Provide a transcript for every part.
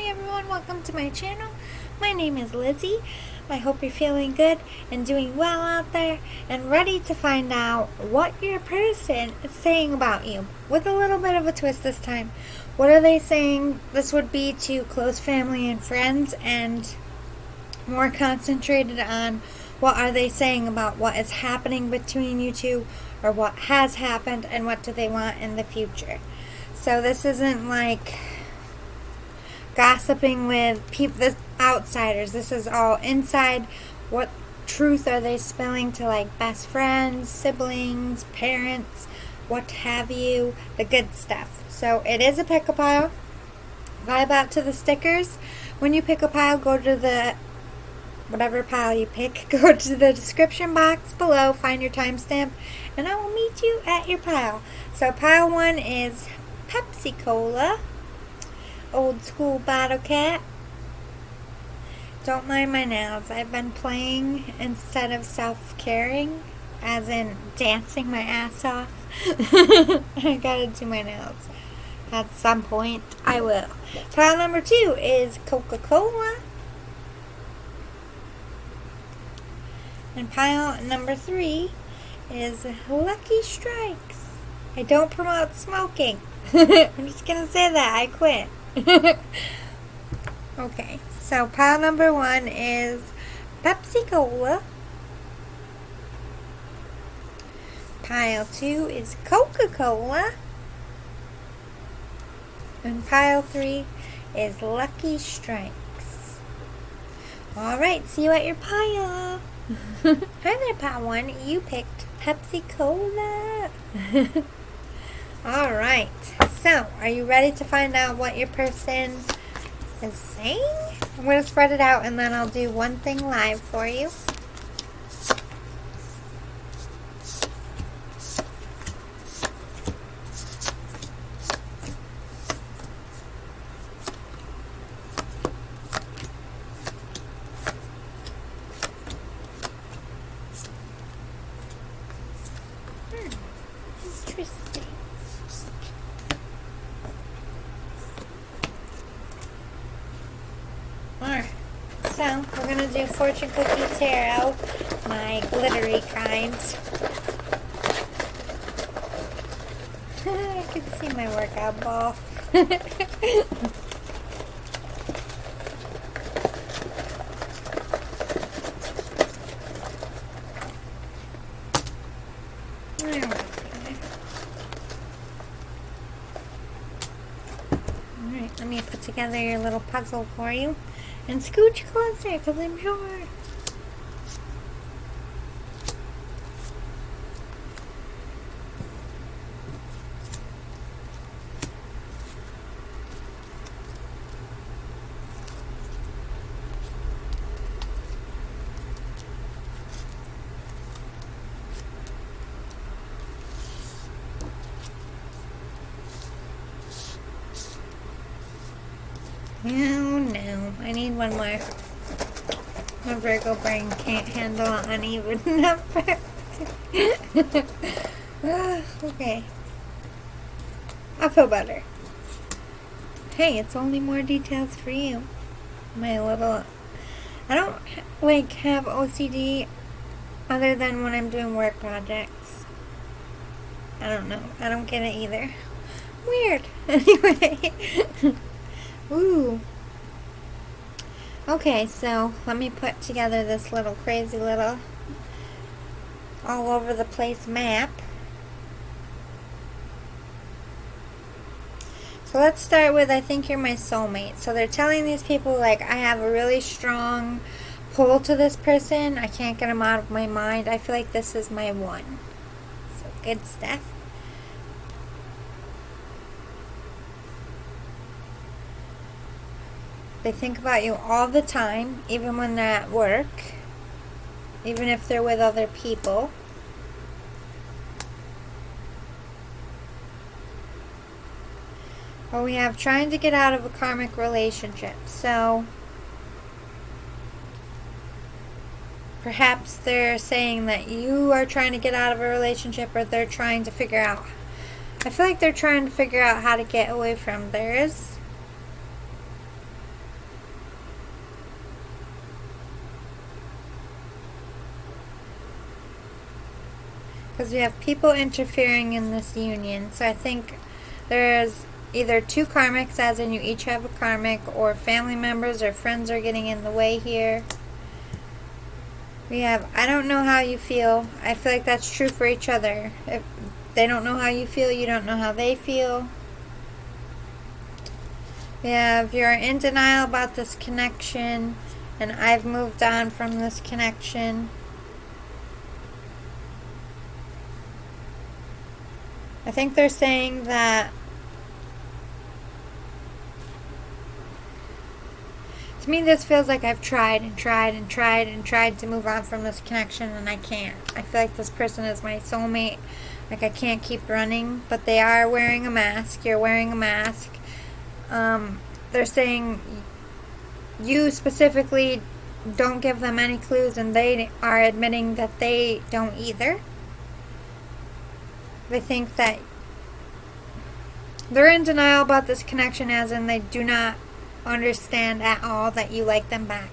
Hi everyone, welcome to my channel. My name is Lizzie. I hope you're feeling good and doing well out there and ready to find out what your person is saying about you with a little bit of a twist this time. What are they saying? This would be to close family and friends and more concentrated on what are they saying about what is happening between you two or what has happened and what do they want in the future. So this isn't like gossiping with people, the outsiders. This is all inside. What truth are they spilling to like best friends, siblings, parents, what have you, the good stuff. So it is a pick a pile. Vibe out to the stickers. When you pick a pile, go to the whatever pile you pick, go to the description box below, find your timestamp, and I will meet you at your pile. So pile 1 is Pepsi Cola. Old school bottle cap. Don't mind my nails. I've been playing instead of self-caring, as in dancing my ass off. I gotta do my nails. At some point, I will. Pile number 2 is Coca-Cola. And pile number 3 is Lucky Strikes. I don't promote smoking. I'm just gonna say that. I quit. Okay, so pile number 1 is Pepsi Cola. Pile 2 is Coca-Cola. And pile 3 is Lucky Strikes. Alright, see you at your pile. Hi there, pile 1. You picked Pepsi Cola. Alright, so are you ready to find out what your person is saying? I'm going to spread it out and then I'll do one thing live for you. Interesting. Alright, so we're going to do fortune cookie tarot, my glittery kind. I can see my workout ball. Alright, let me put together your little puzzle for you. And scooch closer, because I'm sure. Oh no, I need one more. My Virgo brain can't handle an uneven number. Okay. I feel better. Hey, it's only more details for you. My little... I don't, like, have OCD other than when I'm doing work projects. I don't know. I don't get it either. Weird. Anyway. Ooh. Okay, so let me put together this little crazy little all over the place map. So let's start with I think you're my soulmate. So they're telling these people like I have a really strong pull to this person. I can't get them out of my mind. I feel like this is my one. So good stuff. They think about you all the time, even when they're at work, even if they're with other people. Well, we have trying to get out of a karmic relationship. So perhaps they're saying that you are trying to get out of a relationship, or they're trying to figure out. I feel like they're trying to figure out how to get away from theirs. Because we have people interfering in this union. So I think there's either two karmics, as in you each have a karmic, or family members or friends are getting in the way here. We have, I don't know how you feel. I feel like that's true for each other. If they don't know how you feel, you don't know how they feel. We have, you're in denial about this connection, and I've moved on from this connection. I think they're saying that to me this feels like I've tried and tried and tried and tried to move on from this connection, and I can't. I feel like this person is my soulmate. Like I can't keep running, but they are wearing a mask. You're wearing a mask. They're saying you specifically don't give them any clues, and they are admitting that they don't either. They think that they're in denial about this connection, as in they do not understand at all that you like them back.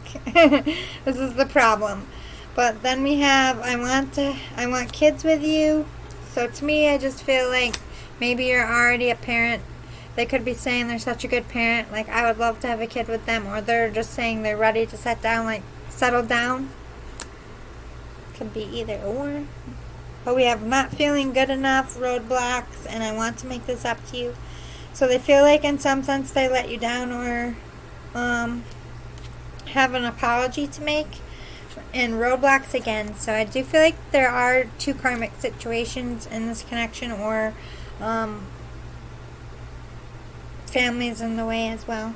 This is the problem. But then we have, I want kids with you. So to me, I just feel like maybe you're already a parent. They could be saying they're such a good parent, like I would love to have a kid with them, or they're just saying they're ready to settle down. Could be either or. But we have not feeling good enough, roadblocks, and I want to make this up to you. So they feel like in some sense they let you down, or have an apology to make, and roadblocks again. So I do feel like there are two karmic situations in this connection, or families in the way as well.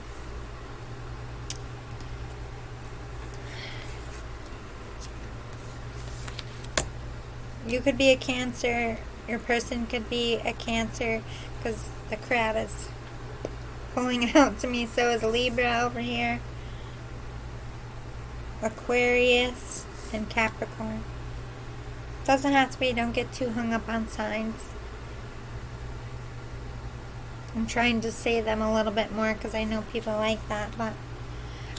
You could be a Cancer. Your person could be a Cancer, because the crab is pulling out to me. So is Libra over here, Aquarius, and Capricorn. Doesn't have to be. Don't get too hung up on signs. I'm trying to say them a little bit more because I know people like that, but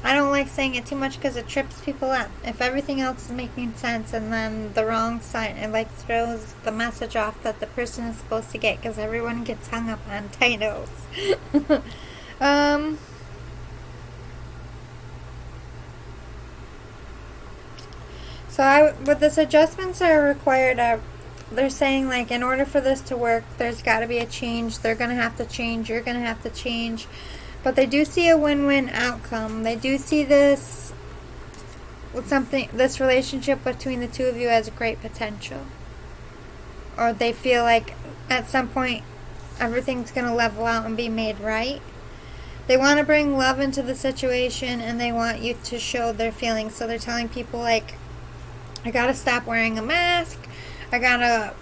I don't like saying it too much because it trips people up. If everything else is making sense and then the wrong sign, it like throws the message off that the person is supposed to get, because everyone gets hung up on titles. With this, adjustments are required. They're saying, like, in order for this to work, there's got to be a change. They're going to have to change. You're going to have to change. But they do see a win-win outcome. They do see this relationship between the two of you as great potential. Or they feel like at some point everything's going to level out and be made right. They want to bring love into the situation, and they want you to show their feelings. So they're telling people, like, I got to stop wearing a mask. I got to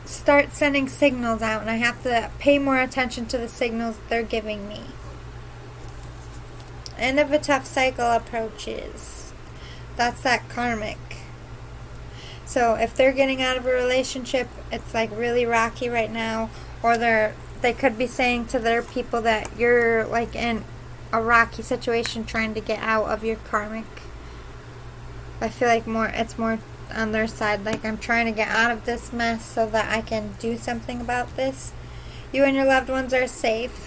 start sending signals out, and I have to pay more attention to the signals they're giving me. End of a tough cycle approaches. That's that karmic. So if they're getting out of a relationship, it's like really rocky right now, or they could be saying to their people that you're like in a rocky situation trying to get out of your karmic. I feel like it's more on their side, like I'm trying to get out of this mess so that I can do something about this. You and your loved ones are safe.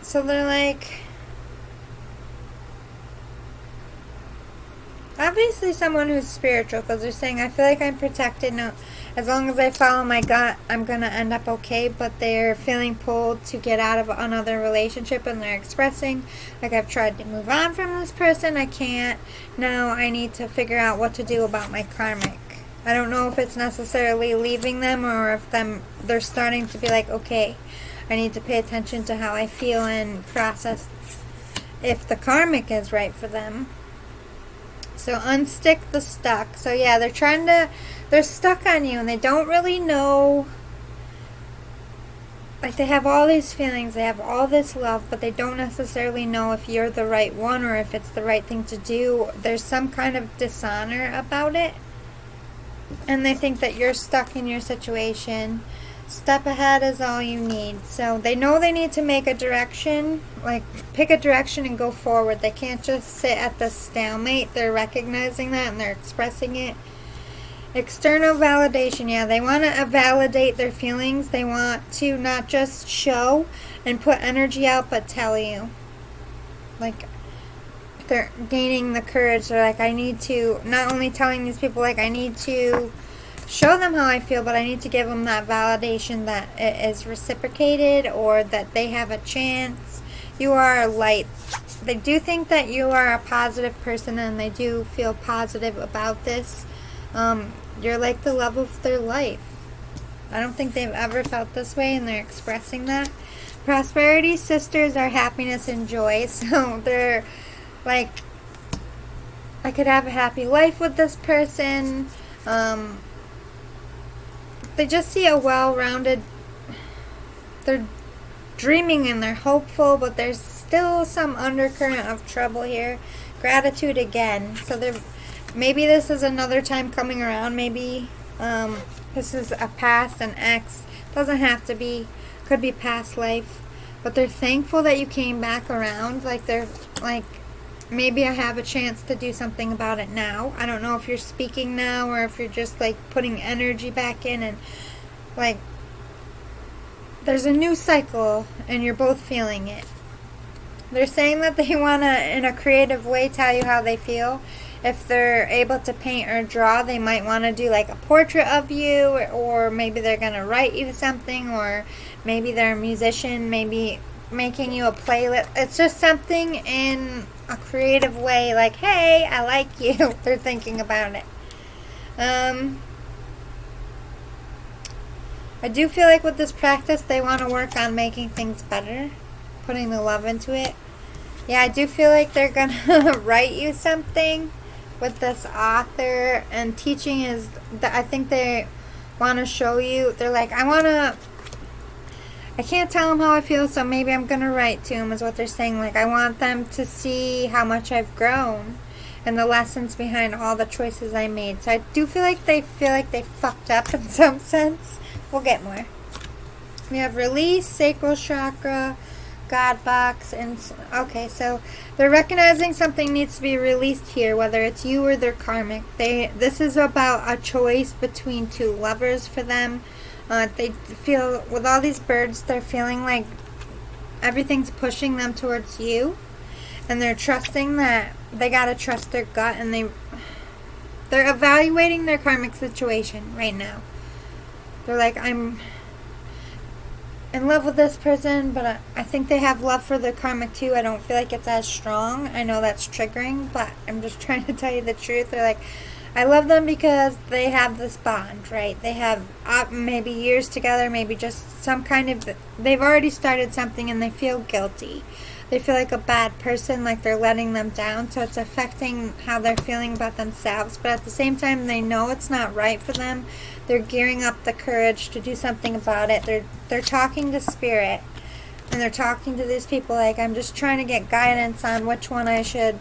So they're like, obviously someone who's spiritual, because they're saying, I feel like I'm protected. No, as long as I follow my gut, I'm going to end up okay. But they're feeling pulled to get out of another relationship, and they're expressing, like, I've tried to move on from this person. I can't. Now I need to figure out what to do about my karmic. I don't know if it's necessarily leaving them, or if they're starting to be like, okay, I need to pay attention to how I feel and process if the karmic is right for them. So unstick the stuck. So yeah, they're stuck on you, and they don't really know. Like, they have all these feelings, they have all this love, but they don't necessarily know if you're the right one or if it's the right thing to do. There's some kind of dishonor about it, and they think that you're stuck in your situation. Step ahead is all you need. So they know they need to make a direction, like pick a direction and go forward. They can't just sit at the stalemate. They're recognizing that and they're expressing it. External validation, yeah, they want to validate their feelings. They want to not just show and put energy out, but tell you. Like, they're gaining the courage. They're like, I need to, not only telling these people, like, I need to show them how I feel, but I need to give them that validation that it is reciprocated or that they have a chance. You are a light. They do think that you are a positive person and they do feel positive about this. You're like the love of their life. I don't think they've ever felt this way and they're expressing that. Prosperity sisters are happiness and joy. So they're like, I could have a happy life with this person. They just see a well-rounded, they're dreaming and they're hopeful, but there's still some undercurrent of trouble here. Gratitude again. So maybe this is another time coming around. Maybe this is a past, an ex. Doesn't have to be. Could be past life. But they're thankful that you came back around. Like they're like, maybe I have a chance to do something about it now. I don't know if you're speaking now or if you're just like putting energy back in and like there's a new cycle and you're both feeling it. They're saying that they want to, in a creative way, tell you how they feel. If they're able to paint or draw, they might want to do like a portrait of you, or maybe they're going to write you something, or maybe they're a musician, maybe making you a playlist. It's just something in a creative way, like, hey, I like you. They're thinking about it. I do feel like with this practice, they want to work on making things better, putting the love into it. Yeah, I do feel like they're going to write you something with this author, and teaching is, I think they want to show you, they're like, I can't tell them how I feel, so maybe I'm going to write to them, is what they're saying. Like, I want them to see how much I've grown and the lessons behind all the choices I made. So I do feel like they fucked up in some sense. We'll get more. We have release, sacral chakra, God box, and okay, so they're recognizing something needs to be released here, whether it's you or their karmic. This is about a choice between two lovers for them. They feel, with all these birds, they're feeling like everything's pushing them towards you, and they're trusting that they gotta trust their gut, and they're evaluating their karmic situation right now. They're like, I'm in love with this person, but I think they have love for the karmic too. I don't feel like it's as strong. I know that's triggering, but I'm just trying to tell you the truth. They're like, I love them because they have this bond, right? They have maybe years together, maybe just some kind of, they've already started something and they feel guilty. They feel like a bad person, like they're letting them down, so it's affecting how they're feeling about themselves. But at the same time, they know it's not right for them. They're gearing up the courage to do something about it. They're talking to spirit, and they're talking to these people like, I'm just trying to get guidance on which one I should,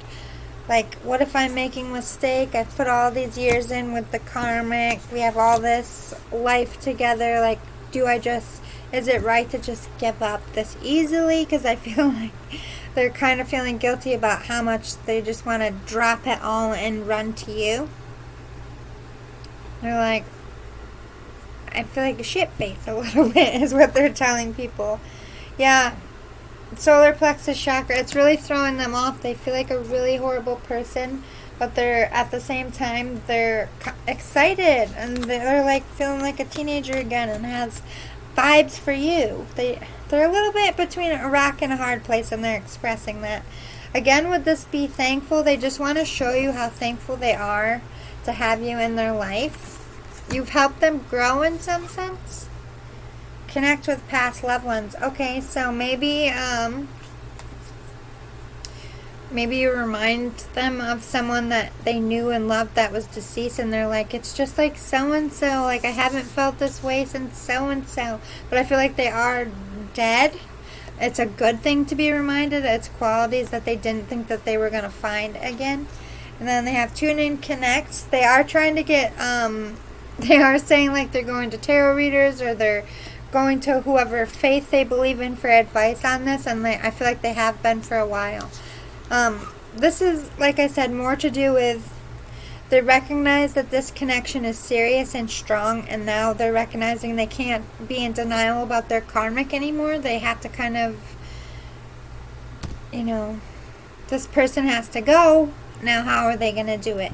like, what if I'm making a mistake? I've put all these years in with the karmic. We have all this life together. Like, is it right to just give up this easily? Because I feel like they're kind of feeling guilty about how much they just want to drop it all and run to you. They're like, I feel like a shit-face a little bit is what they're telling people. Yeah, solar plexus chakra, it's really throwing them off. They feel like a really horrible person, but they're, at the same time, they're excited, and they're like feeling like a teenager again and has vibes for you. They're a little bit between a rock and a hard place, and they're expressing that. Again, with this be thankful, they just want to show you how thankful they are to have you in their life. You've helped them grow in some sense. Connect with past loved ones. Okay, so maybe you remind them of someone that they knew and loved that was deceased, and they're like, it's just like so-and-so, like I haven't felt this way since so-and-so, but I feel like they are dead. It's a good thing to be reminded. It's qualities that they didn't think that they were going to find again. And then they have tune in, connect. They are trying to get, they are saying like they're going to tarot readers, or they're going to whoever faith they believe in for advice on this, and I feel like they have been for a while. This is, like I said, more to do with they recognize that this connection is serious and strong, and now they're recognizing they can't be in denial about their karmic anymore. They have to kind of, this person has to go. Now how are they going to do it?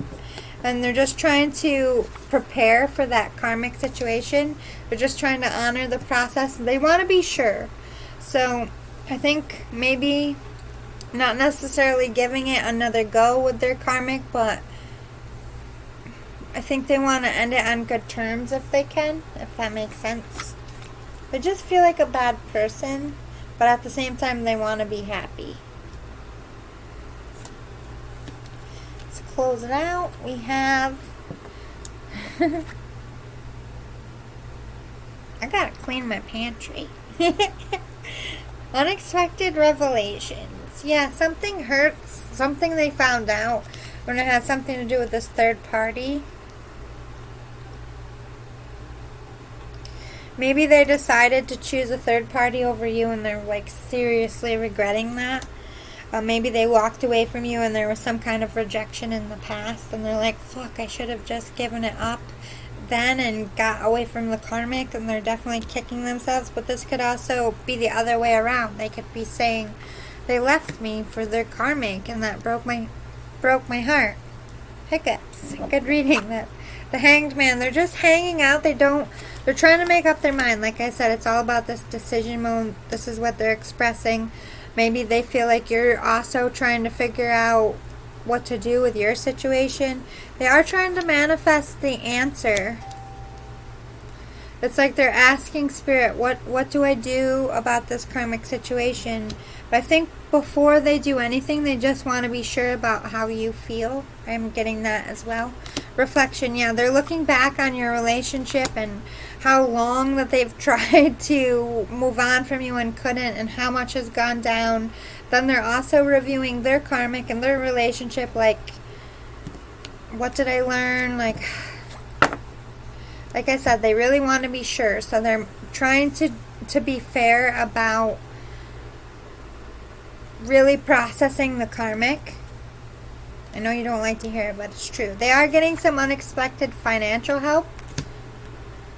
And they're just trying to prepare for that karmic situation. They're just trying to honor the process. They want to be sure. So I think maybe not necessarily giving it another go with their karmic, but I think they want to end it on good terms if they can, if that makes sense. They just feel like a bad person, but at the same time they want to be happy. Let's close it out. We have I gotta clean my pantry. Unexpected revelations. Yeah, something hurts. Something they found out when it has something to do with this third party. Maybe they decided to choose a third party over you and they're like seriously regretting that. Maybe they walked away from you and there was some kind of rejection in the past and they're like, fuck, I should have just given it up then and got away from the karmic, and they're definitely kicking themselves. But this could also be the other way around. They could be saying they left me for their karmic and that broke my heart. Hiccups. Good reading. That the Hanged Man, they're just hanging out. They're trying to make up their mind. Like I said, it's all about this decision mode. This is what they're expressing. Maybe they feel like you're also trying to figure out what to do with your situation. They are trying to manifest the answer. It's like they're asking Spirit, what do I do about this karmic situation? But I think before they do anything, they just want to be sure about how you feel. I'm getting that as well. Reflection, yeah, they're looking back on your relationship and how long that they've tried to move on from you and couldn't, and how much has gone down. Then they're also reviewing their karmic and their relationship, like, what did I learn? Like I said, they really want to be sure. So they're trying to be fair about really processing the karmic. I know you don't like to hear it, but it's true. They are getting some unexpected financial help.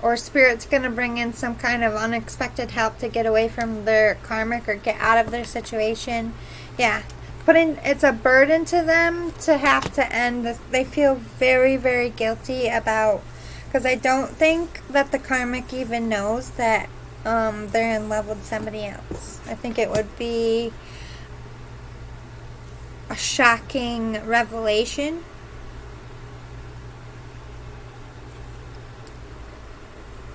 Or Spirit's going to bring in some kind of unexpected help to get away from their karmic or get out of their situation. Yeah. It's a burden to them to have to end this. They feel very, very guilty about, because I don't think that the karmic even knows that they're in love with somebody else. I think it would be a shocking revelation.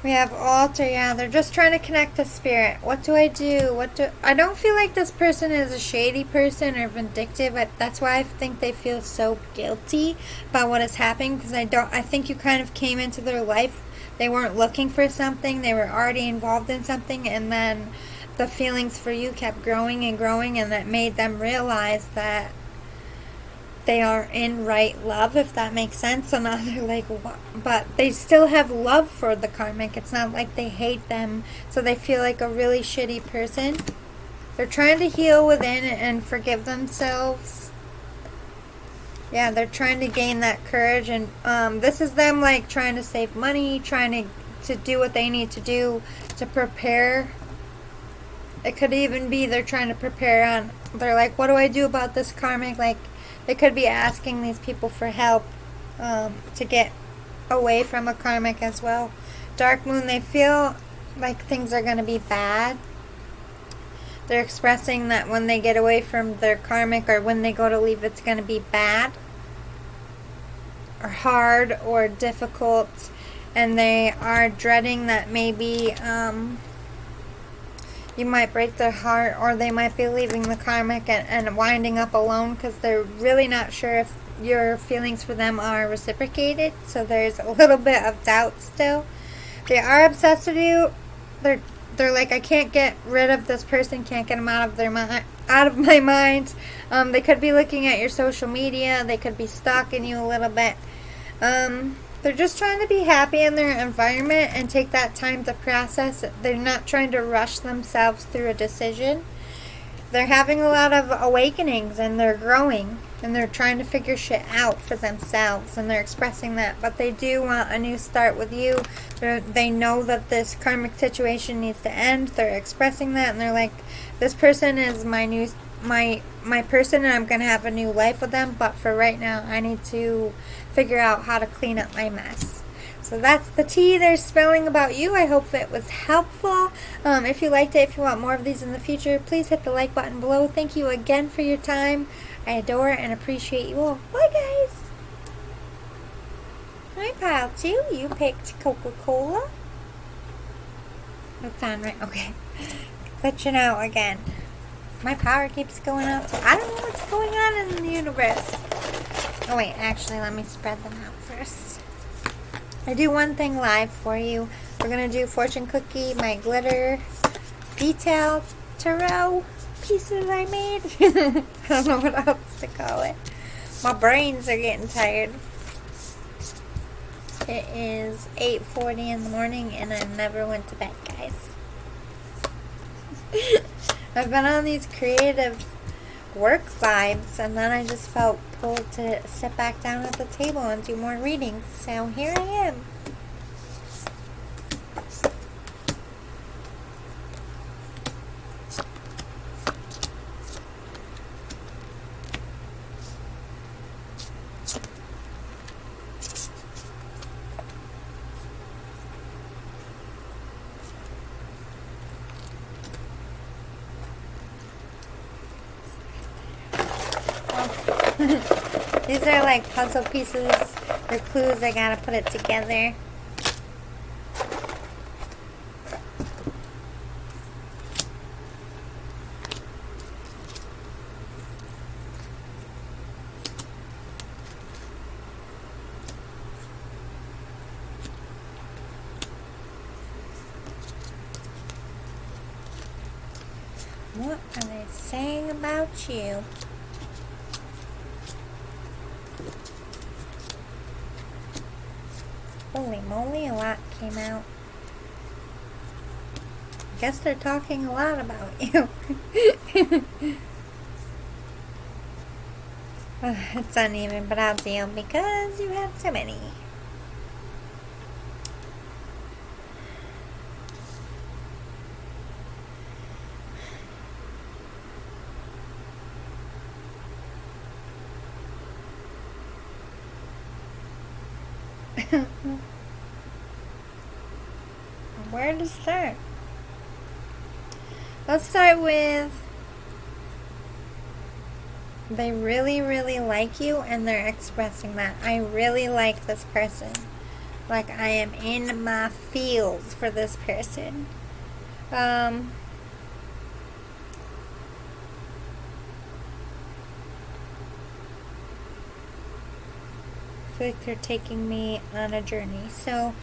We have altar, yeah, they're just trying to connect to Spirit. What do I do? I don't feel like this person is a shady person or vindictive. That's why I think they feel so guilty about what is happening, because I think you kind of came into their life. They weren't looking for something. They were already involved in something, and then the feelings for you kept growing and growing, and that made them realize that they are in right love, if that makes sense. So now they're like, what? But they still have love for the karmic. It's not like they hate them, so they feel like a really shitty person. They're trying to heal within and forgive themselves. Yeah, they're trying to gain that courage, and this is them like trying to save money, trying to do what they need to do to prepare. It could even be they're trying to prepare on, they're like, what do I do about this karmic? Like, they could be asking these people for help to get away from a karmic as well. Dark Moon, they feel like things are going to be bad. They're expressing that when they get away from their karmic or when they go to leave, it's going to be bad or hard or difficult. And they are dreading that maybe you might break their heart, or they might be leaving the karmic and winding up alone because they're really not sure if your feelings for them are reciprocated. So there's a little bit of doubt still. They are obsessed with you. They're like, I can't get rid of this person, can't get them out of my mind. They could be looking at your social media. They could be stalking you a little bit. They're just trying to be happy in their environment and take that time to process it. They're not trying to rush themselves through a decision. They're having a lot of awakenings and they're growing and they're trying to figure shit out for themselves and they're expressing that. But they do want a new start with you. They know that this karmic situation needs to end. They're expressing that and they're like, this person is my person and I'm going to have a new life with them. But for right now, I need to figure out how to clean up my mess. So that's the tea they're spilling about you. I hope it was helpful. If you liked it, if you want more of these in the future, please hit the like button below. Thank you again for your time. I adore and appreciate you all. Bye, guys. Hi, Pile 2. You picked Coca-Cola. It's on, right? Okay. Glitching out again. My power keeps going up. I don't know what's going on in the universe. Oh, wait. Actually, let me spread them out first. I do one thing live for you. We're going to do fortune cookie, my glitter detail tarot pieces I made. I don't know what else to call it. My brains are getting tired. It is 8:40 in the morning and I never went to bed, guys. I've been on these creative work vibes and then I just felt pulled to sit back down at the table and do more readings. So here I am. These are like puzzle pieces or clues. I gotta put it together. What are they saying about you? Holy moly, a lot came out. Guess they're talking a lot about you. It's uneven, but I'll deal because you have so many. Where to start? Let's start with they really, really like you and they're expressing that. I really like this person. Like I am in my feels for this person. I feel like they're taking me on a journey. So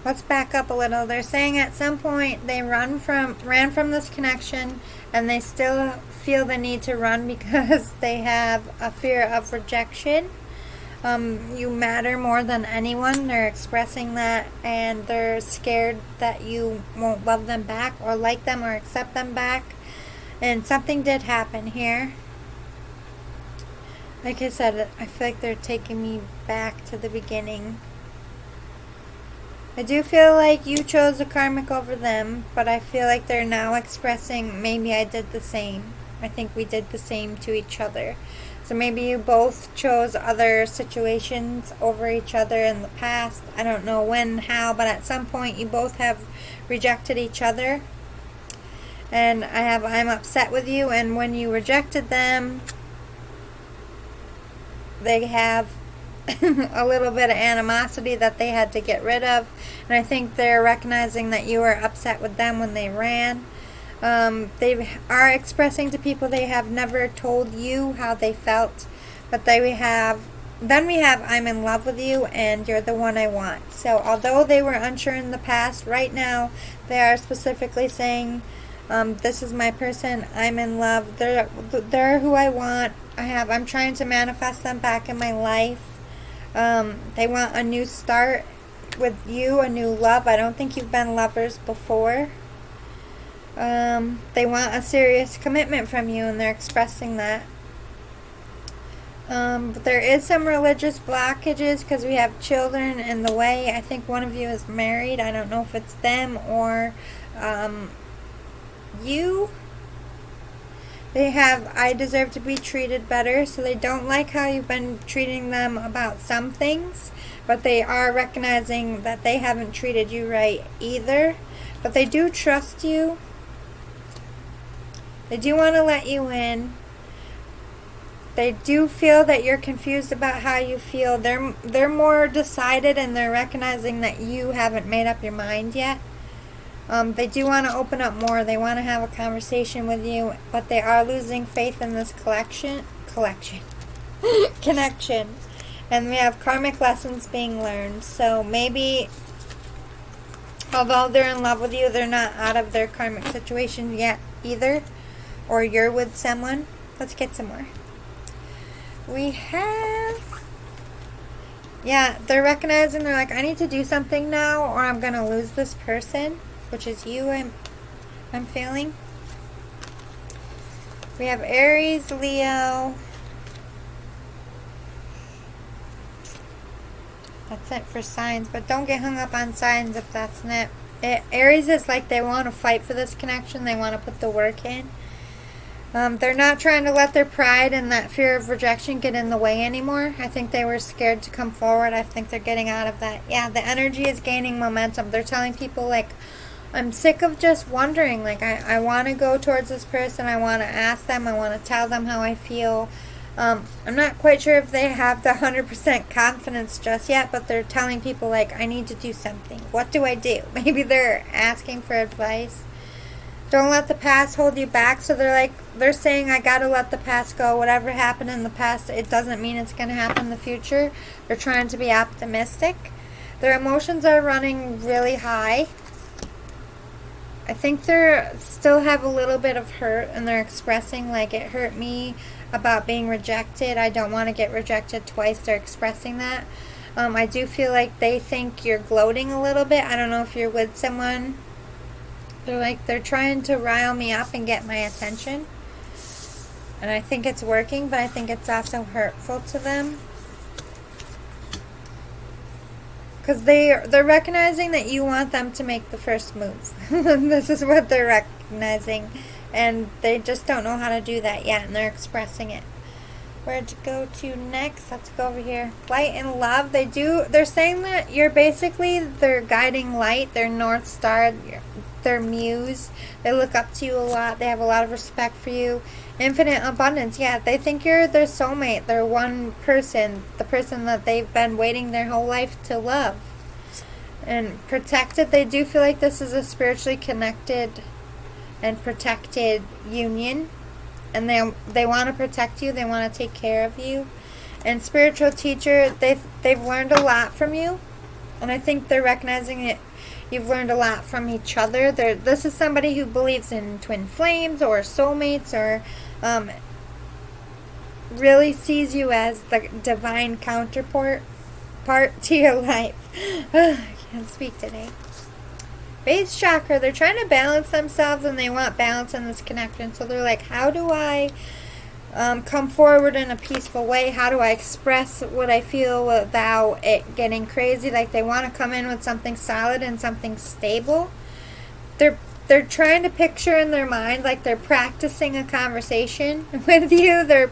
let's back up a little. They're saying at some point they ran from this connection and they still feel the need to run because they have a fear of rejection. You matter more than anyone. They're expressing that and they're scared that you won't love them back or like them or accept them back. And something did happen here. Like I said, I feel like they're taking me back to the beginning. I do feel like you chose a karmic over them, but I feel like they're now expressing maybe I did the same. I think we did the same to each other. So maybe you both chose other situations over each other in the past. I don't know when, how, but at some point you both have rejected each other. And I'm upset with you, and when you rejected them, they have a little bit of animosity that they had to get rid of, and I think they're recognizing that you were upset with them when they ran. They are expressing to people they have never told you how they felt, but then we have I'm in love with you and you're the one I want. So although they were unsure in the past, right now they are specifically saying, this is my person, I'm in love, they're who I want. I'm trying to manifest them back in my life. They want a new start with you, a new love. I don't think you've been lovers before. They want a serious commitment from you, and they're expressing that. But there is some religious blockages because we have children in the way. I think one of you is married. I don't know if it's them or you. They have, I deserve to be treated better, so they don't like how you've been treating them about some things, but they are recognizing that they haven't treated you right either. But they do trust you. They do want to let you in. They do feel that you're confused about how you feel. They're more decided, and they're recognizing that you haven't made up your mind yet. They do want to open up more. They want to have a conversation with you, but they are losing faith in this connection. And we have karmic lessons being learned. So maybe, although they're in love with you, they're not out of their karmic situation yet either. Or you're with someone. Let's get some more. We have, yeah, they're recognizing, they're like, I need to do something now or I'm going to lose this person, which is you, I'm feeling. We have Aries, Leo. That's it for signs, but don't get hung up on signs if that's not it. Aries is like they want to fight for this connection. They want to put the work in. They're not trying to let their pride and that fear of rejection get in the way anymore. I think they were scared to come forward. I think they're getting out of that. Yeah, the energy is gaining momentum. They're telling people, like, I'm sick of just wondering. Like, I want to go towards this person. I want to ask them. I want to tell them how I feel. I'm not quite sure if they have the 100% confidence just yet, but they're telling people, like, I need to do something. What do I do? Maybe they're asking for advice. Don't let the past hold you back. So they're saying, I gotta let the past go. Whatever happened in the past, it doesn't mean it's gonna happen in the future. They're trying to be optimistic. Their emotions are running really high. I think they still have a little bit of hurt, and they're expressing, like, it hurt me about being rejected. I don't want to get rejected twice. They're expressing that. I do feel like they think you're gloating a little bit. I don't know if you're with someone. They're trying to rile me up and get my attention. And I think it's working, but I think it's also hurtful to them. Because they're recognizing that you want them to make the first move. This is what they're recognizing. And they just don't know how to do that yet, and they're expressing it. Where to go to next? Let's go over here. Light and love. They're saying that you're basically their guiding light, their North Star, their muse. They look up to you a lot. They have a lot of respect for you. Infinite abundance. Yeah, they think you're their soulmate. They're one person, the person that they've been waiting their whole life to love. And protected. They do feel like this is a spiritually connected and protected union. And they want to protect you. They want to take care of you. And spiritual teacher, they've learned a lot from you. And I think they're recognizing it. You've learned a lot from each other. This is somebody who believes in twin flames or soulmates, or really sees you as the divine counterpart to your life. I can't speak today. Base chakra, they're trying to balance themselves, and they want balance in this connection. So they're like, how do I come forward in a peaceful way? How do I express what I feel without it getting crazy? Like, they want to come in with something solid and something stable. They're trying to picture in their mind, like they're practicing a conversation with you. They're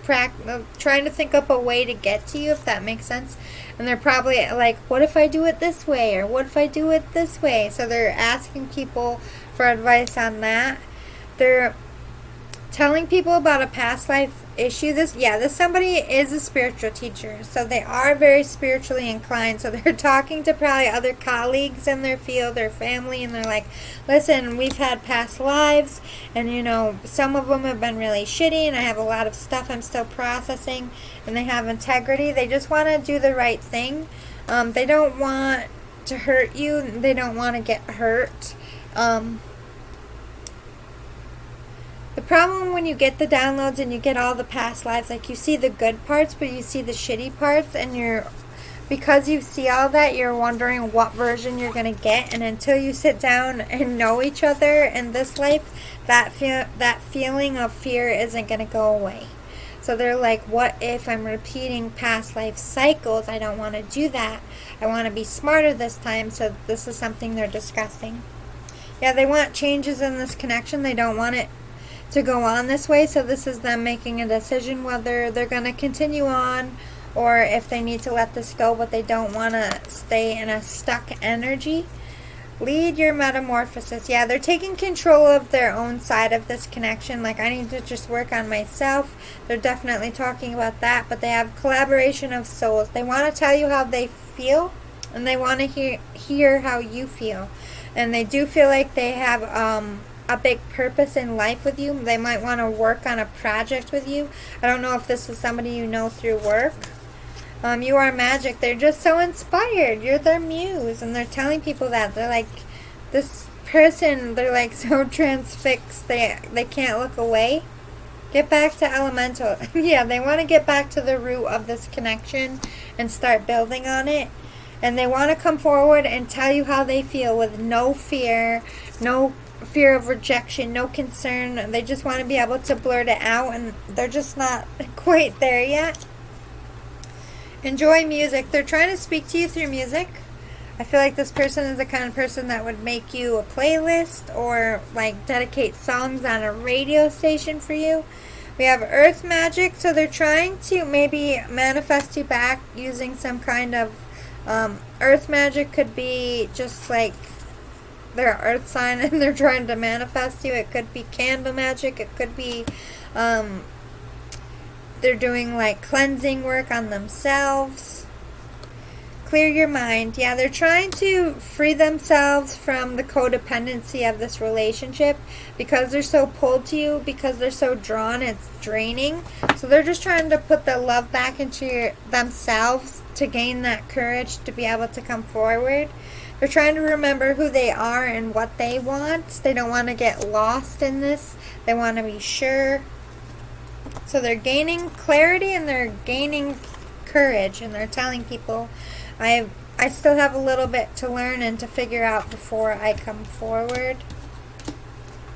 trying to think up a way to get to you, if that makes sense. And they're probably like, what if I do it this way? Or what if I do it this way? So they're asking people for advice on that. They're telling people about a past life issue. This somebody is a spiritual teacher. So they are very spiritually inclined. So they're talking to probably other colleagues in their field, their family, and they're like, listen, we've had past lives, and some of them have been really shitty, and I have a lot of stuff I'm still processing, and they have integrity. They just want to do the right thing. They don't want to hurt you. They don't want to get hurt. The problem when you get the downloads and you get all the past lives, like, you see the good parts, but you see the shitty parts, and you're because you see all that, you're wondering what version you're going to get. And until you sit down and know each other in this life, that feeling of fear isn't going to go away. So they're like, what if I'm repeating past life cycles? I don't want to do that. I want to be smarter this time. So this is something they're discussing. Yeah, they want changes in this connection. They don't want it to go on this way. So this is them making a decision whether they're going to continue on or if they need to let this go, but they don't want to stay in a stuck energy. Lead your metamorphosis. Yeah, they're taking control of their own side of this connection. Like, I need to just work on myself. They're definitely talking about that, but they have collaboration of souls. They want to tell you how they feel, and they want to hear how you feel. And they do feel like they have a big purpose in life with you. They might want to work on a project with you. I don't know if this is somebody you know through work. You are magic. They're just so inspired. You're their muse. And they're telling people that. They're like, this person, they're like so transfixed. They can't look away. Get back to elemental. Yeah, they want to get back to the root of this connection and start building on it. And they want to come forward and tell you how they feel with no fear of rejection, no concern. They just want to be able to blurt it out, and they're just not quite there yet. Enjoy music. They're trying to speak to you through music. I feel like this person is the kind of person that would make you a playlist or like dedicate songs on a radio station for you. We have earth magic, so they're trying to maybe manifest you back using some kind of earth magic. Could be just like their earth sign and they're trying to manifest you. It could be candle magic. It could be they're doing like cleansing work on themselves. Clear your mind. Yeah, they're trying to free themselves from the codependency of this relationship because they're so pulled to you, because they're so drawn, it's draining. So they're just trying to put the love back into themselves to gain that courage to be able to come forward. They're trying to remember who they are and what they want. They don't want to get lost in this. They want to be sure. So they're gaining clarity and they're gaining courage, and they're telling people, I still have a little bit to learn and to figure out before I come forward.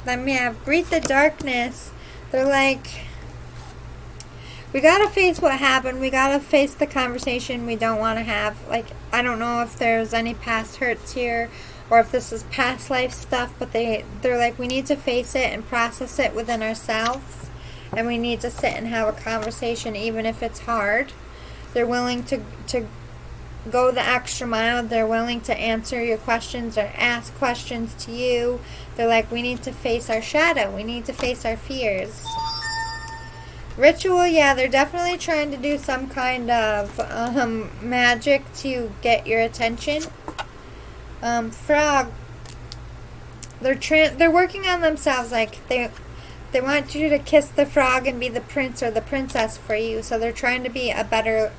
Then we have greet the darkness. They're like, we gotta face what happened. We gotta face the conversation we don't want to have. Like, I don't know if there's any past hurts here or if this is past life stuff, but they're like, we need to face it and process it within ourselves. And we need to sit and have a conversation even if it's hard. They're willing to go the extra mile. They're willing to answer your questions or ask questions to you. They're like, we need to face our shadow. We need to face our fears. Ritual, yeah, they're definitely trying to do some kind of magic to get your attention. Frog, they're working on themselves. Like, they want you to kiss the frog and be the prince or the princess for you. So they're trying to be a better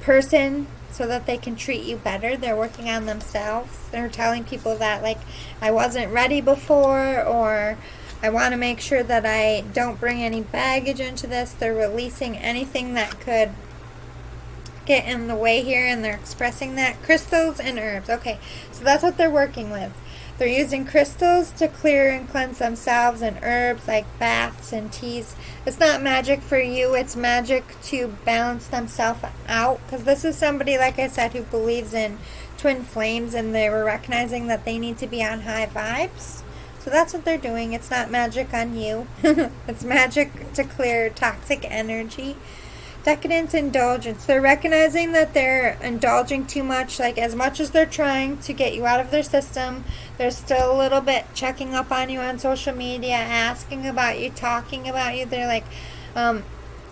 person so that they can treat you better. They're working on themselves. They're telling people that, like, I wasn't ready before, or I want to make sure that I don't bring any baggage into this. They're releasing anything that could get in the way here, and they're expressing that. Crystals and herbs. Okay, so that's what they're working with. They're using crystals to clear and cleanse themselves, and herbs like baths and teas. It's not magic for you. It's magic to balance themselves out. Because this is somebody, like I said, who believes in twin flames, and they were recognizing that they need to be on high vibes. So that's what they're doing. It's not magic on you. It's magic to clear toxic energy. Decadence, indulgence. They're recognizing that they're indulging too much. Like, as much as they're trying to get you out of their system, they're still a little bit checking up on you on social media, asking about you, talking about you. They're like, I'm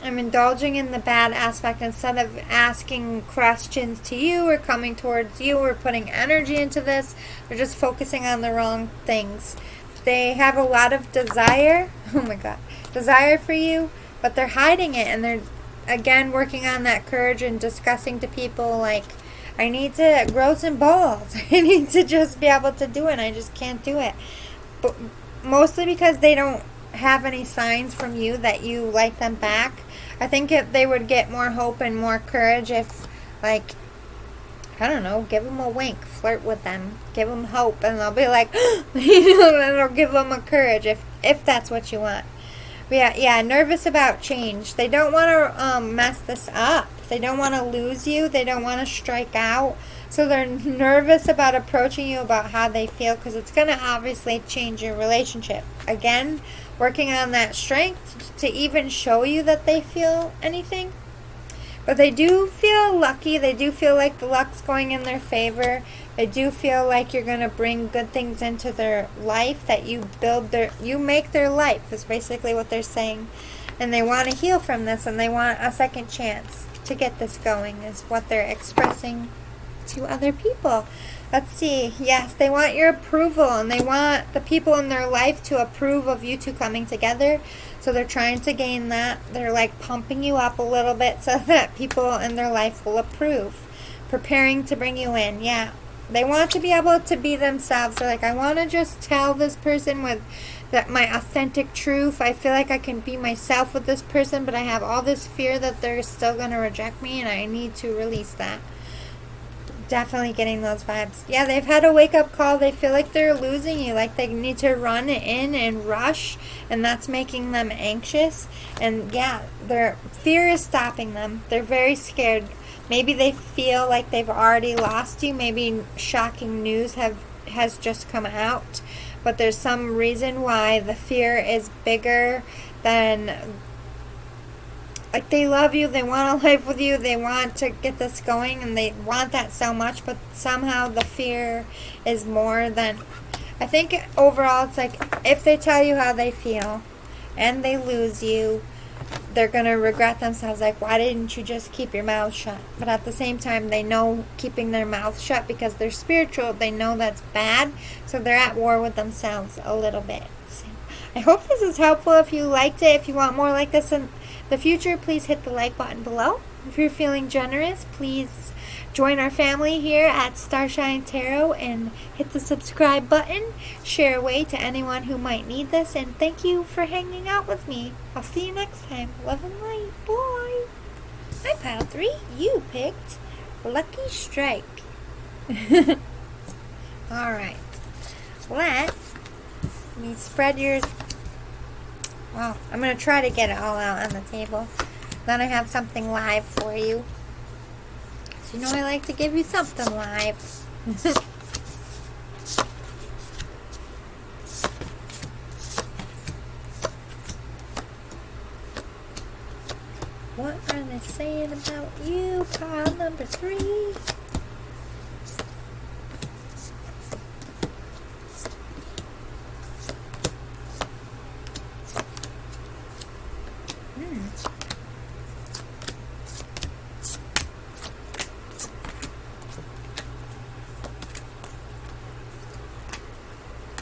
indulging in the bad aspect instead of asking questions to you or coming towards you or putting energy into this. They're just focusing on the wrong things. They have a lot of desire. Oh my God. Desire for you, but they're hiding it, and they're again working on that courage and discussing to people like, I need to grow some balls. I need to just be able to do it. I just can't do it. But mostly because they don't have any signs from you that you like them back. I think they would get more hope and more courage if, like, I don't know, give them a wink, flirt with them, give them hope, and they'll be like, you know, and it'll give them a courage if that's what you want. But yeah, nervous about change. They don't want to mess this up. They don't want to lose you. They don't want to strike out. So they're nervous about approaching you about how they feel because it's going to obviously change your relationship. Again, working on that strength to even show you that they feel anything. But they do feel lucky. They do feel like the luck's going in their favor. They do feel like you're going to bring good things into their life, that you make their life, is basically what they're saying. And they want to heal from this, and they want a second chance to get this going, is what they're expressing to other people. Let's see. Yes, they want your approval, and they want the people in their life to approve of you two coming together. So they're trying to gain that. They're like pumping you up a little bit so that people in their life will approve. Preparing to bring you in. Yeah. They want to be able to be themselves. They're like, I want to just tell this person with my authentic truth. I feel like I can be myself with this person, but I have all this fear that they're still going to reject me, and I need to release that. Definitely getting those vibes. Yeah, they've had a wake-up call. They feel like they're losing you, like they need to run in and rush, and that's making them anxious. And yeah, their fear is stopping them. They're very scared. Maybe they feel like they've already lost you. Maybe shocking news has just come out, but there's some reason why the fear is bigger than... Like, they love you, they want to live with you, they want to get this going, and they want that so much, but somehow the fear is more than... I think overall it's like, if they tell you how they feel, and they lose you, they're going to regret themselves, like, why didn't you just keep your mouth shut? But at the same time, they know keeping their mouth shut, because they're spiritual, they know that's bad, so they're at war with themselves a little bit. So I hope this is helpful. If you liked it, if you want more like this in the future, please hit the like button below. If you're feeling generous, please join our family here at Starshine Tarot and hit the subscribe button. Share away to anyone who might need this, and thank you for hanging out with me. I'll see you next time. Love and light. Bye. Hi, Pile 3. You picked Lucky Strike. Alright. Let me spread your... Well, I'm going to try to get it all out on the table. Then I have something live for you. So you know I like to give you something live. What are they saying about you, pile number 3?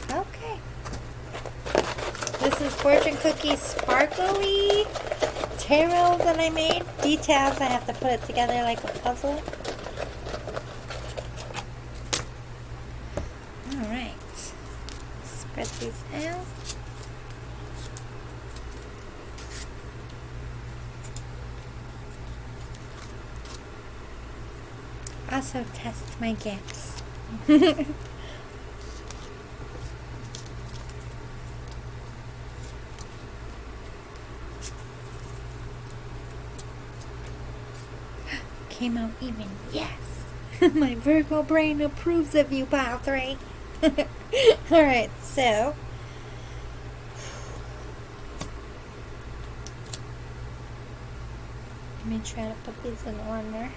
Okay. This is Fortune Cookie Sparkly Tarot that I made. Details, I have to put it together like a puzzle. Alright. Spread these out. Also test my gifts. Came out even. Yes. My Virgo brain approves of you, pile 3. Alright, so let me try to put these in order.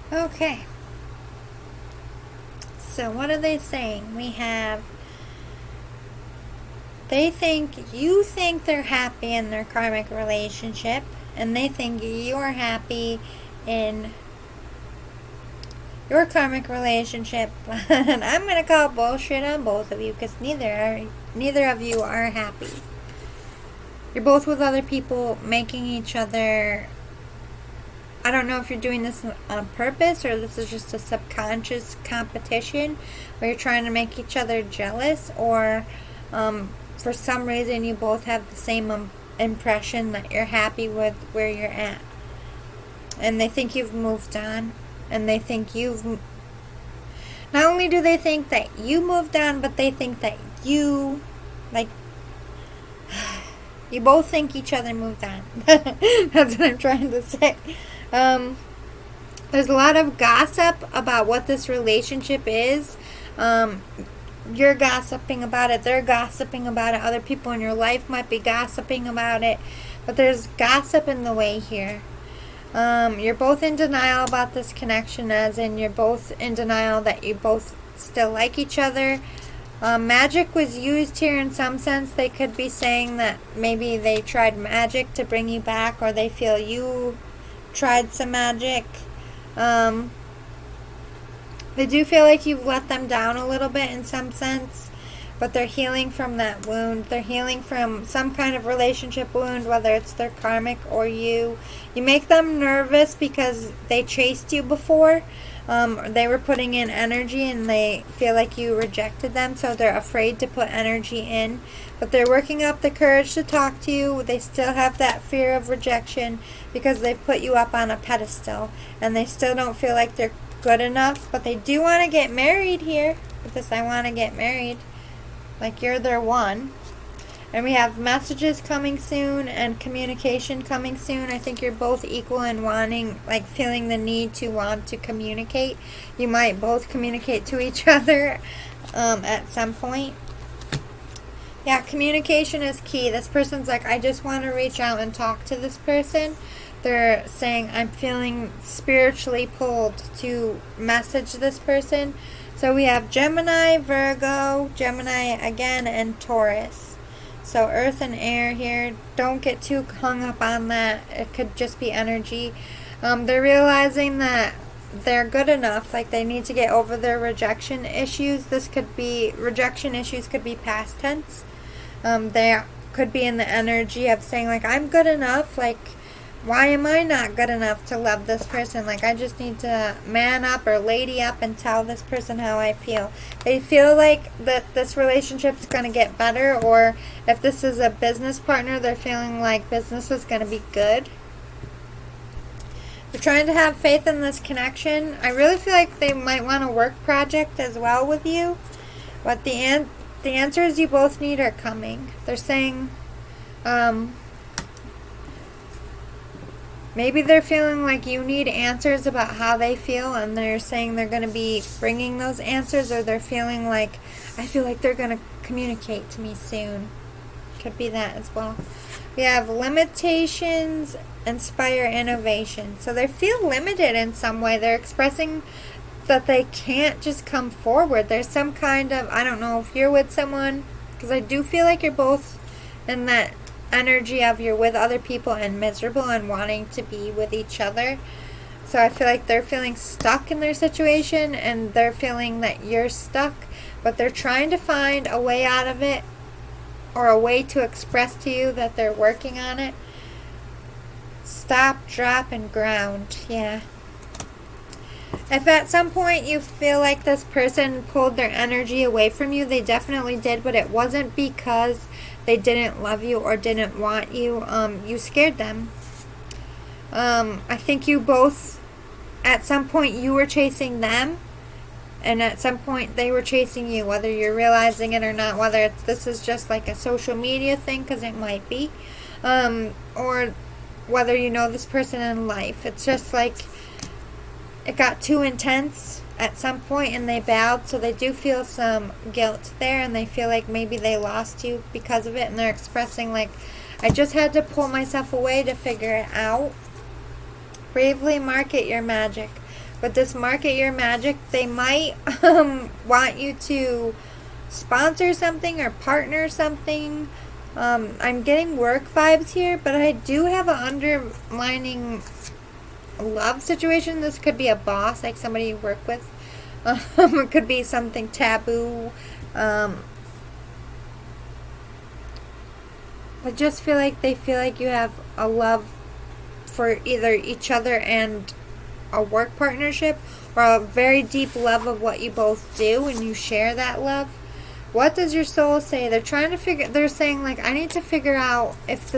Okay. So what are they saying? We have They think you think they're happy in their karmic relationship, and they think you're happy in your karmic relationship. And I'm gonna call bullshit on both of you because neither of you are happy. You're both with other people, making each other. I don't know if you're doing this on purpose or this is just a subconscious competition where you're trying to make each other jealous, or for some reason you both have the same impression that you're happy with where you're at. And they think you've moved on. And they think not only do they think that you moved on, but they think that you both think each other moved on. That's what I'm trying to say. There's a lot of gossip about what this relationship is. You're gossiping about it. They're gossiping about it. Other people in your life might be gossiping about it. But there's gossip in the way here. You're both in denial about this connection, as in you're both in denial that you both still like each other. Magic was used here in some sense. They could be saying that maybe they tried magic to bring you back, or they feel you tried some magic. They do feel like you've let them down a little bit in some sense, but they're healing from that wound. They're healing from some kind of relationship wound, whether it's their karmic or you. You make them nervous because they chased you before. They were putting in energy and they feel like you rejected them, so they're afraid to put energy in. But they're working up the courage to talk to you. They still have that fear of rejection because they've put you up on a pedestal, and they still don't feel like they're good enough. But they do want to get married here. With this, I want to get married. Like you're their one. And we have messages coming soon and communication coming soon. I think you're both equal in wanting, like feeling the need to want to communicate. You might both communicate to each other at some point. Yeah, communication is key. This person's like, I just want to reach out and talk to this person. They're saying, I'm feeling spiritually pulled to message this person. So we have Gemini, Virgo, Gemini again, and Taurus. So earth and air here. Don't get too hung up on that. It could just be energy. They're realizing that they're good enough. Like they need to get over their rejection issues. Rejection issues could be past tense. They could be in the energy of saying like, I'm good enough. Like, why am I not good enough to love this person? Like, I just need to man up or lady up and tell this person how I feel. They feel like that this relationship is going to get better, or if this is a business partner, they're feeling like business is going to be good. They're trying to have faith in this connection. I really feel like they might want a work project as well with you. But the answers you both need are coming. They're saying, maybe they're feeling like you need answers about how they feel, and they're saying they're going to be bringing those answers, or they're feeling like, I feel like they're going to communicate to me soon. Could be that as well. We have limitations, inspire innovation. So they feel limited in some way. They're expressing that they can't just come forward. There's some kind of, I don't know if you're with someone, because I do feel like you're both in that energy of you're with other people and miserable and wanting to be with each other. So I feel like they're feeling stuck in their situation, and they're feeling that you're stuck, but they're trying to find a way out of it, or a way to express to you that they're working on it. Stop, drop, and ground. Yeah. If at some point you feel like this person pulled their energy away from you, they definitely did, but it wasn't because they didn't love you or didn't want you. You scared them. I think you both, at some point you were chasing them, and at some point they were chasing you, whether you're realizing it or not, whether this is just like a social media thing, because it might be, or whether you know this person in life. It's just like it got too intense at some point and they bowed, so they do feel some guilt there, and they feel like maybe they lost you because of it, and they're expressing like, I just had to pull myself away to figure it out. Bravely market your magic. With this market your magic, they might want you to sponsor something or partner something. I'm getting work vibes here, but I do have an underlining love situation. This could be a boss, like somebody you work with. It could be something taboo. I just feel like they feel like you have a love for either each other and a work partnership, or a very deep love of what you both do and you share that love. What does your soul say? They're saying, like, I need to figure out if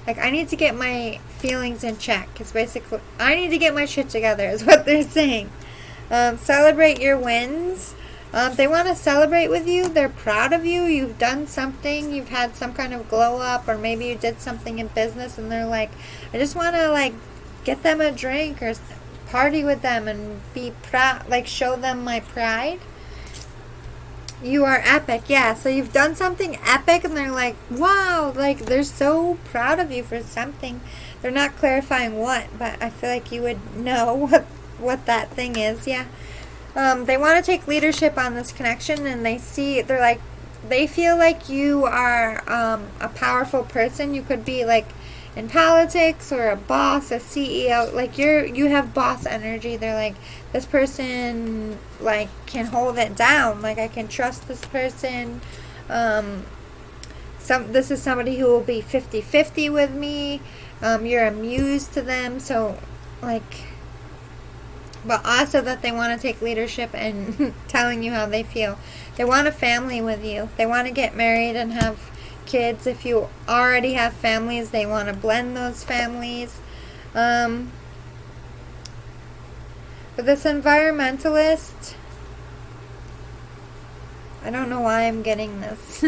I need to get my feelings in check. It's basically, I need to get my shit together is what they're saying. Celebrate your wins. They want to celebrate with you. They're proud of you. You've done something. You've had some kind of glow up, or maybe you did something in business and they're like, I just want to, like, get them a drink or party with them and be proud, like, show them my pride. You are epic. Yeah, so you've done something epic and they're like, wow, like, they're so proud of you for something. They're not clarifying what, but I feel like you would know what that thing is. Yeah. They want to take leadership on this connection, and they feel like you are a powerful person. You could be, like, in politics or a boss, a CEO. Like, you have boss energy. They're like, this person, like, can hold it down. Like, I can trust this person. This is somebody who will be 50-50 with me. You're a muse to them. So, like, but also that they want to take leadership and telling you how they feel. They want a family with you. They want to get married and have kids. If you already have families, they want to blend those families. But this environmentalist, I don't know why I'm getting this.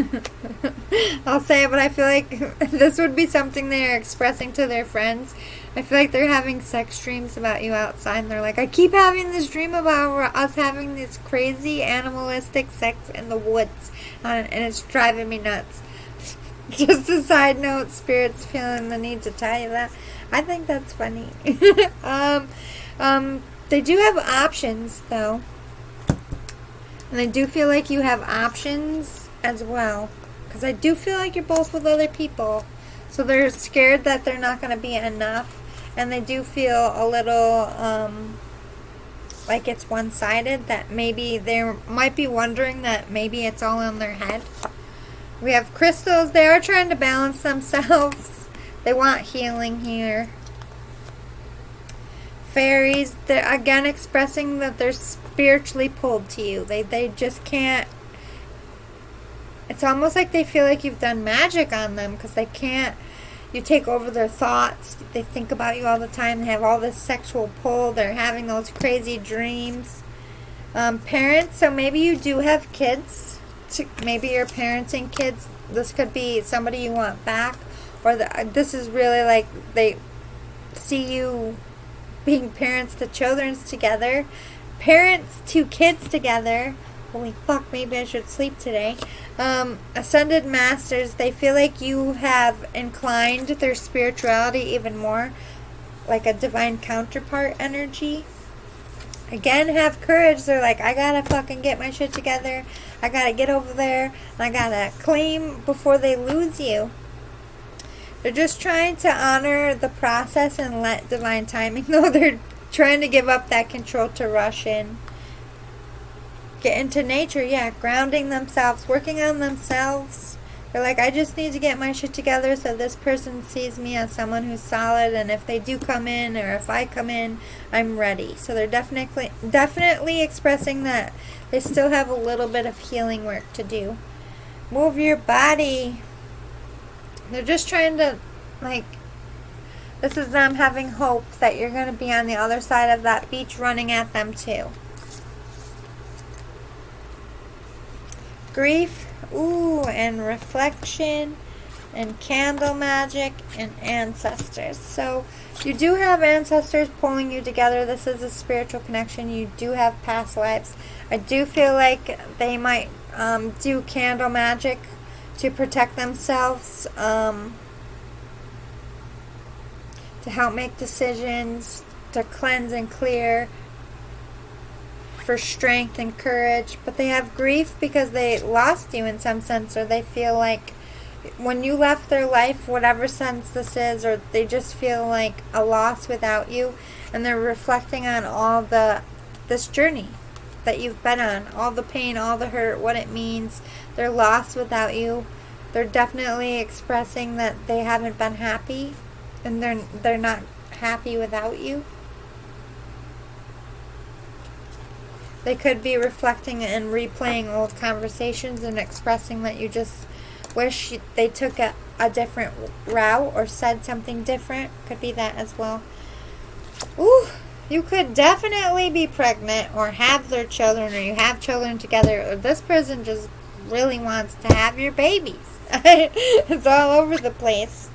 I'll say it, but I feel like this would be something they're expressing to their friends. I feel like they're having sex dreams about you outside, and they're like, I keep having this dream about us having this crazy animalistic sex in the woods, and it's driving me nuts. Just a side note, Spirit's feeling the need to tell you that. I think that's funny. They do have options, though. And I do feel like you have options as well. Because I do feel like you're both with other people. So they're scared that they're not going to be enough. And they do feel a little like it's one-sided. That maybe they might be wondering that maybe it's all in their head. We have crystals. They are trying to balance themselves. They want healing here. Fairies, they're again expressing that they're spiritually pulled to you. They just can't. It's almost like they feel like you've done magic on them because they can't. You take over their thoughts. They think about you all the time. They have all this sexual pull. They're having those crazy dreams. Parents, so maybe you do have kids. Maybe you're parenting kids. This could be somebody you want back. Or this is really like they see you being parents to children's together. Parents to kids together. Holy fuck, maybe I should sleep today. Ascended Masters, they feel like you have inclined their spirituality even more. Like a divine counterpart energy. Again, have courage. They're like, I gotta fucking get my shit together. I gotta get over there. And I gotta claim before they lose you. They're just trying to honor the process and let divine timing. No, they're trying to give up that control to rush in. Get into nature, yeah. Grounding themselves, working on themselves. They're like, I just need to get my shit together so this person sees me as someone who's solid. And if they do come in, or if I come in, I'm ready. So they're definitely expressing that they still have a little bit of healing work to do. Move your body. They're just trying to, like, this is them having hope that you're going to be on the other side of that beach running at them too. Grief, ooh, and reflection, and candle magic, and ancestors. So you do have ancestors pulling you together. This is a spiritual connection. You do have past lives. I do feel like they might do candle magic to protect themselves, to help make decisions, to cleanse and clear. for strength and courage, but they have grief because they lost you in some sense, or they feel like when you left their life, whatever sense this is, or they just feel like a loss without you, and they're reflecting on all this journey that you've been on, all the pain, all the hurt, what it means. They're lost without you. They're definitely expressing that they haven't been happy, and they're not happy without you. They could be reflecting and replaying old conversations and expressing that you just wish they took a different route or said something different. Could be that as well. Ooh, you could definitely be pregnant or have their children, or you have children together, or this person just really wants to have your babies. It's all over the place.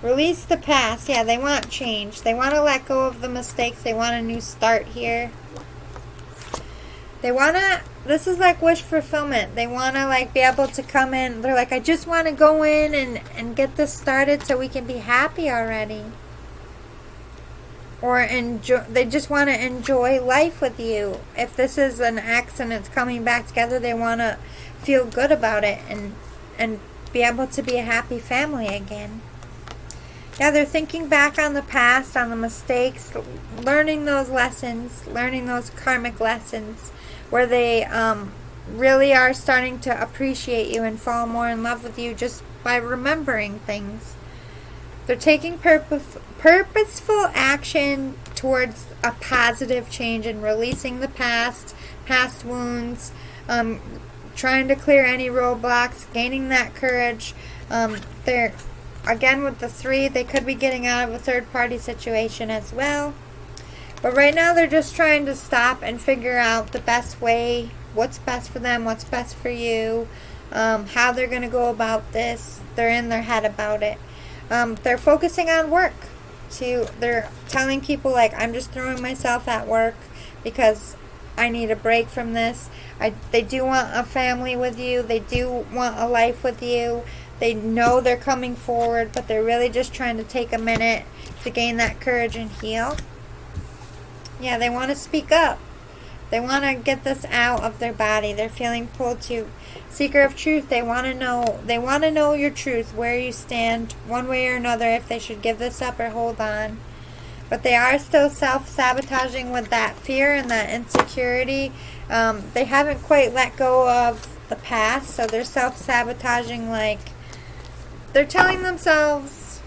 Release the past. Yeah, they want change. They want to let go of the mistakes. They want a new start here. They want to, this is like wish fulfillment. They want to like be able to come in. They're like, I just want to go in and get this started so we can be happy already. Or enjoy, they just want to enjoy life with you. If this is an ex and it's coming back together, they want to feel good about it and be able to be a happy family again. Yeah, they're thinking back on the past, on the mistakes, learning those lessons, learning those karmic lessons, where they really are starting to appreciate you and fall more in love with you just by remembering things. They're taking purposeful action towards a positive change and releasing the past wounds, trying to clear any roadblocks, gaining that courage. They're, again, with the 3, they could be getting out of a third-party situation as well. But right now they're just trying to stop and figure out the best way, what's best for them, what's best for you, how they're going to go about this. They're in their head about it. They're focusing on work. They're telling people, like, I'm just throwing myself at work because I need a break from this. They do want a family with you. They do want a life with you. They know they're coming forward, but they're really just trying to take a minute to gain that courage and heal. Yeah, they want to speak up. They want to get this out of their body. They're feeling pulled to. Seeker of truth, they want to know. They want to know your truth, where you stand, one way or another, if they should give this up or hold on. But they are still self-sabotaging with that fear and that insecurity. They haven't quite let go of the past, so they're self-sabotaging, like they're telling themselves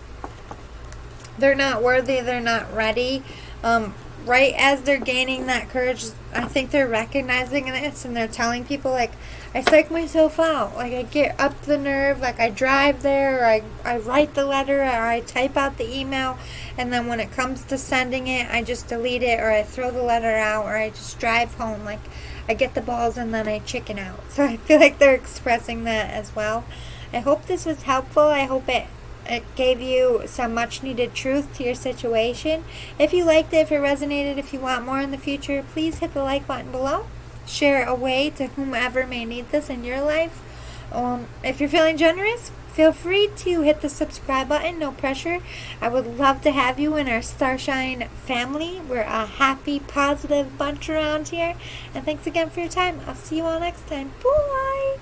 they're not worthy, they're not ready. Right as they're gaining that courage, I think they're recognizing this, and they're telling people, like, I psych myself out. Like, I get up the nerve, like, I drive there, or I write the letter, or I type out the email, and then when it comes to sending it, I just delete it, or I throw the letter out, or I just drive home. Like, I get the balls, and then I chicken out. So I feel like they're expressing that as well. I hope this was helpful. I hope it gave you some much needed truth to your situation. If you liked it, if it resonated, if you want more in the future, please hit the like button below. Share away to whomever may need this in your life. If you're feeling generous, feel free to hit the subscribe button. No pressure. I would love to have you in our Starshine family. We're a happy, positive bunch around here. And thanks again for your time. I'll see you all next time. Bye!